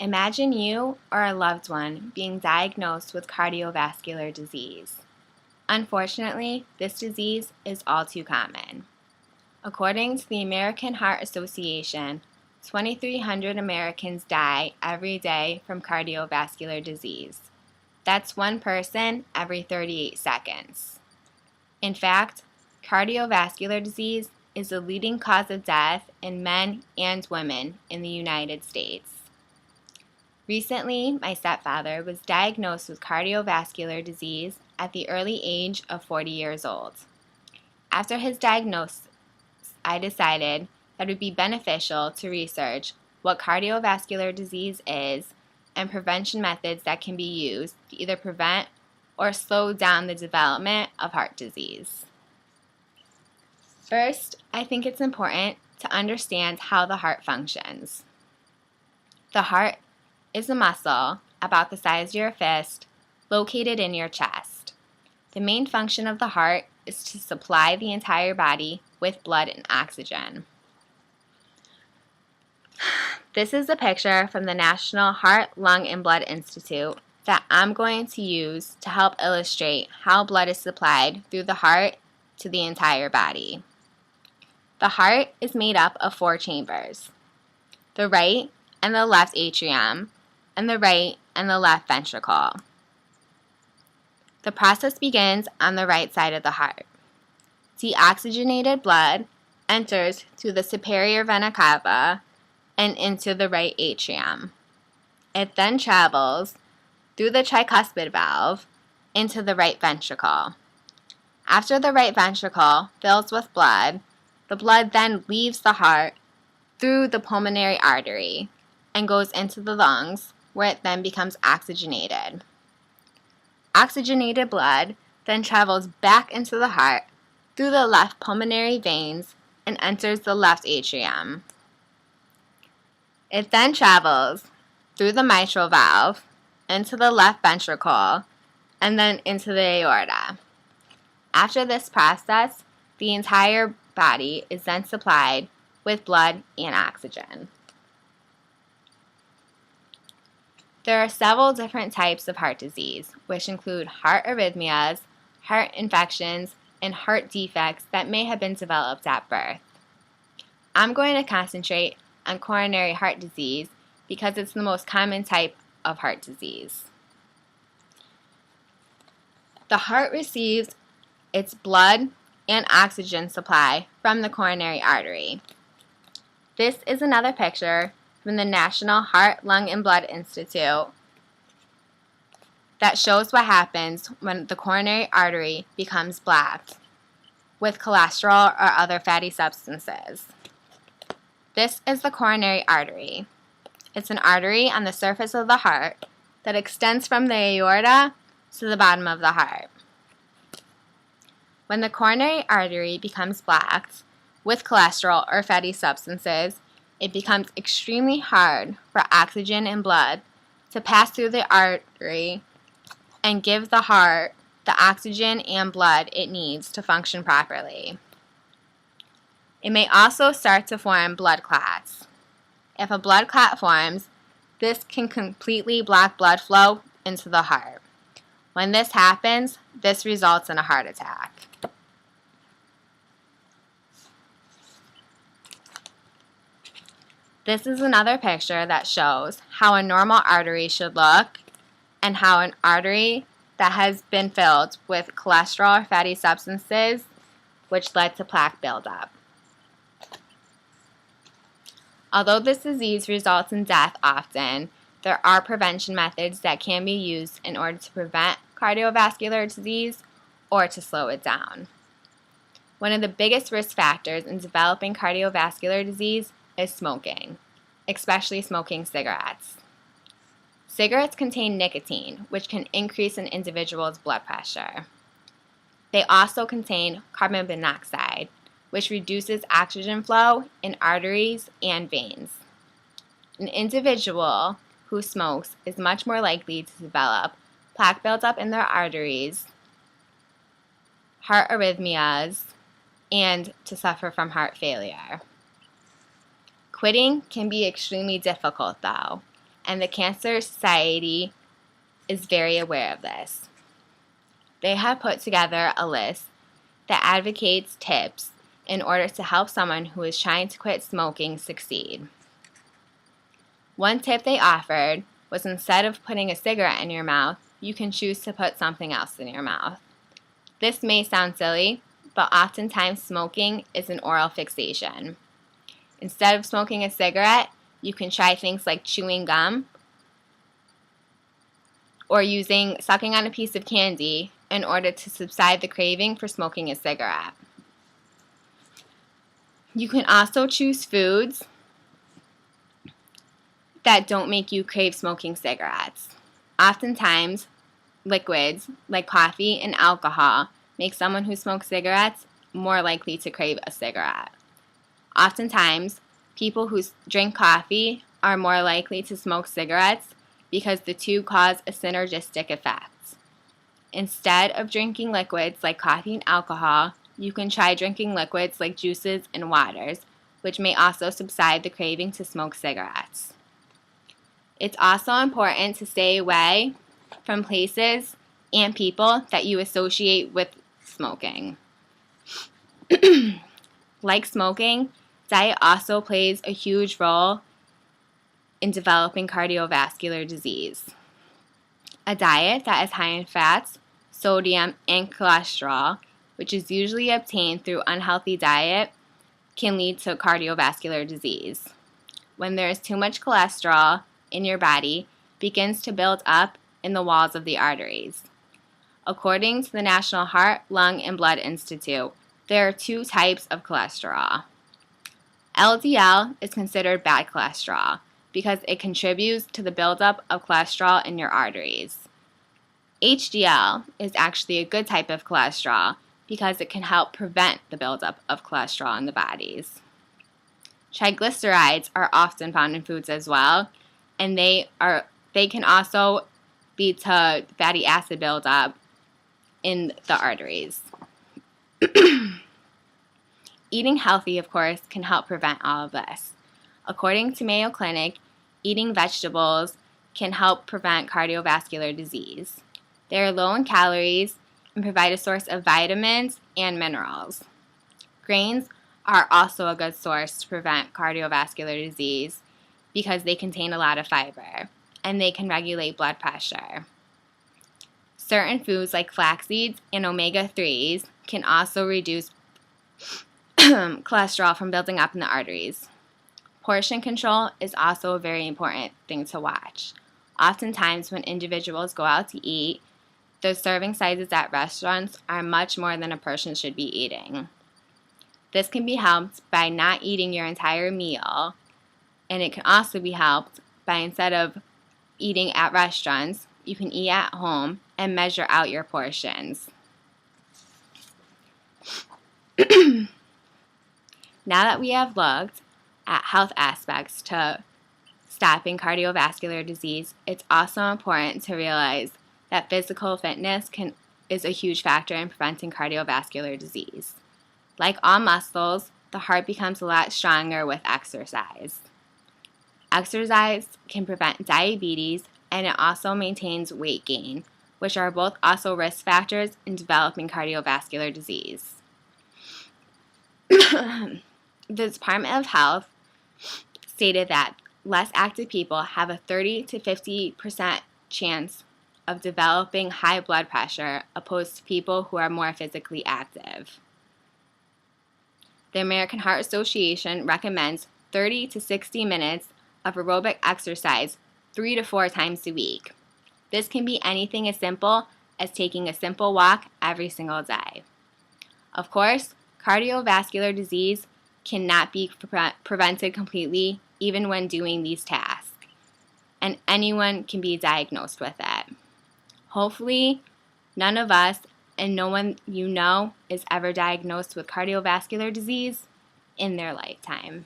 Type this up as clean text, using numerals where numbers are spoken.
Imagine you or a loved one being diagnosed with cardiovascular disease. Unfortunately, this disease is all too common. According to the American Heart Association, 2,300 Americans die every day from cardiovascular disease. That's one person every 38 seconds. In fact, cardiovascular disease is the leading cause of death in men and women in the United States. Recently, my stepfather was diagnosed with cardiovascular disease at the early age of 40 years old. After his diagnosis, I decided that it would be beneficial to research what cardiovascular disease is and prevention methods that can be used to either prevent or slow down the development of heart disease. First, I think it's important to understand how the heart functions. The heart is a muscle about the size of your fist located in your chest. The main function of the heart is to supply the entire body with blood and oxygen. This is a picture from the National Heart, Lung, and Blood Institute that I'm going to use to help illustrate how blood is supplied through the heart to the entire body. The heart is made up of 4 chambers: the right and the left atrium, and the right and the left ventricle. The process begins on the right side of the heart. Deoxygenated blood enters through the superior vena cava and into the right atrium. It then travels through the tricuspid valve into the right ventricle. After the right ventricle fills with blood, the blood then leaves the heart through the pulmonary artery and goes into the lungs, where it then becomes oxygenated. Oxygenated blood then travels back into the heart through the left pulmonary veins and enters the left atrium. It then travels through the mitral valve into the left ventricle and then into the aorta. After this process, the entire body is then supplied with blood and oxygen. There are several different types of heart disease, which include heart arrhythmias, heart infections, and heart defects that may have been developed at birth. I'm going to concentrate on coronary heart disease because it's the most common type of heart disease. The heart receives its blood and oxygen supply from the coronary artery. This is another picture from the National Heart, Lung, and Blood Institute that shows what happens when the coronary artery becomes blocked with cholesterol or other fatty substances. This is the coronary artery. It's an artery on the surface of the heart that extends from the aorta to the bottom of the heart. When the coronary artery becomes blocked with cholesterol or fatty substances, it becomes extremely hard for oxygen and blood to pass through the artery and give the heart the oxygen and blood it needs to function properly. It may also start to form blood clots. If a blood clot forms, this can completely block blood flow into the heart. When this happens, this results in a heart attack. This is another picture that shows how a normal artery should look and how an artery that has been filled with cholesterol or fatty substances, which led to plaque buildup. Although this disease results in death often, there are prevention methods that can be used in order to prevent cardiovascular disease or to slow it down. One of the biggest risk factors in developing cardiovascular disease is smoking, especially smoking cigarettes. Cigarettes contain nicotine, which can increase an individual's blood pressure. They also contain carbon monoxide, which reduces oxygen flow in arteries and veins. An individual who smokes is much more likely to develop plaque buildup in their arteries, heart arrhythmias, and to suffer from heart failure. Quitting can be extremely difficult though, and the Cancer Society is very aware of this. They have put together a list that advocates tips in order to help someone who is trying to quit smoking succeed. One tip they offered was instead of putting a cigarette in your mouth, you can choose to put something else in your mouth. This may sound silly, but oftentimes smoking is an oral fixation. Instead of smoking a cigarette, you can try things like chewing gum or sucking on a piece of candy in order to subside the craving for smoking a cigarette. You can also choose foods that don't make you crave smoking cigarettes. Oftentimes, liquids like coffee and alcohol make someone who smokes cigarettes more likely to crave a cigarette. Oftentimes, people who drink coffee are more likely to smoke cigarettes because the two cause a synergistic effect. Instead of drinking liquids like coffee and alcohol, you can try drinking liquids like juices and waters, which may also subside the craving to smoke cigarettes. It's also important to stay away from places and people that you associate with smoking. Like smoking, diet also plays a huge role in developing cardiovascular disease. A diet that is high in fats, sodium, and cholesterol, which is usually obtained through unhealthy diet, can lead to cardiovascular disease. When there is too much cholesterol in your body, it begins to build up in the walls of the arteries. According to the National Heart, Lung, and Blood Institute, there are two types of cholesterol. LDL is considered bad cholesterol because it contributes to the buildup of cholesterol in your arteries. HDL is actually a good type of cholesterol because it can help prevent the buildup of cholesterol in the bodies. Triglycerides are often found in foods as well, and they can also lead to fatty acid buildup in the arteries. Eating healthy, of course, can help prevent all of this. According to Mayo Clinic, eating vegetables can help prevent cardiovascular disease. They are low in calories and provide a source of vitamins and minerals. Grains are also a good source to prevent cardiovascular disease because they contain a lot of fiber and they can regulate blood pressure. Certain foods like flax seeds and omega-3s can also reduce cholesterol from building up in the arteries. Portion control is also a very important thing to watch. Oftentimes when individuals go out to eat, the serving sizes at restaurants are much more than a person should be eating. This can be helped by not eating your entire meal, and it can also be helped by, instead of eating at restaurants, you can eat at home and measure out your portions. Now that we have looked at health aspects to stopping cardiovascular disease, it's also important to realize that physical fitness is a huge factor in preventing cardiovascular disease. Like all muscles, the heart becomes a lot stronger with exercise. Exercise can prevent diabetes, and it also maintains weight gain, which are both also risk factors in developing cardiovascular disease. The Department of Health stated that less active people have a 30 to 50% chance of developing high blood pressure opposed to people who are more physically active. The American Heart Association recommends 30 to 60 minutes of aerobic exercise 3 to 4 times a week. This can be anything as simple as taking a simple walk every single day. Of course, cardiovascular disease cannot be prevented completely even when doing these tasks, and anyone can be diagnosed with it. Hopefully, none of us and no one you know is ever diagnosed with cardiovascular disease in their lifetime.